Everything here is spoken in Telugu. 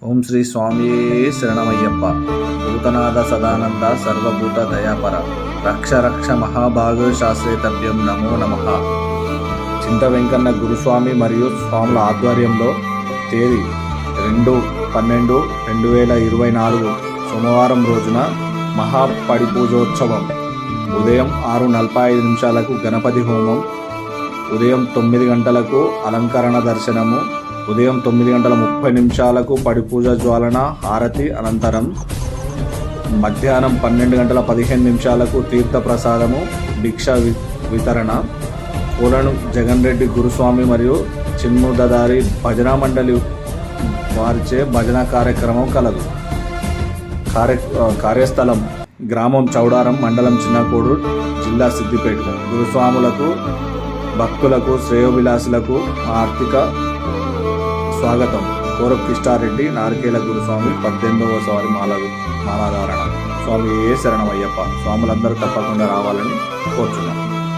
ఓం శ్రీ స్వామియే శరణమయ్యప్ప. భూతనాథ సదానంద సర్వభూత దయాపర రక్ష రక్ష మహాభాగ శాస్త్రేతభ్యం నమో నమః. చింత వెంకన్న గురుస్వామి మరియు స్వాముల ఆధ్వర్యంలో తేదీ 2/12/2024 సోమవారం రోజున మహాపడిపూజోత్సవం. ఉదయం 6:45 గణపతి హోమం, ఉదయం 9 గంటలకు అలంకరణ దర్శనము, ఉదయం 9:30 పడిపూజ జ్వాలన హారతి అనంతరం మధ్యాహ్నం 12:15 తీర్థ ప్రసాదము భిక్ష వితరణ. కోలను జగన్ రెడ్డి గురుస్వామి మరియు చిన్ముదదారి భజన మండలి వారిచే భజన కార్యక్రమం కలదు. కార్యస్థలం గ్రామం చౌడారం, మండలం చిన్నకోడూరు, జిల్లా సిద్దిపేట. గురుస్వాములకు, భక్తులకు, శ్రేయోభిలాషులకు మా ఆర్థిక స్వాగతం. కోరపు కిష్టారెడ్డి, నారికేల గురుస్వామి 18వ సవారి మాలాధారణ. స్వామి ఏ శరణమయ్యప్ప. స్వాములందరూ తప్పకుండా రావాలని కోరుచున్నాం.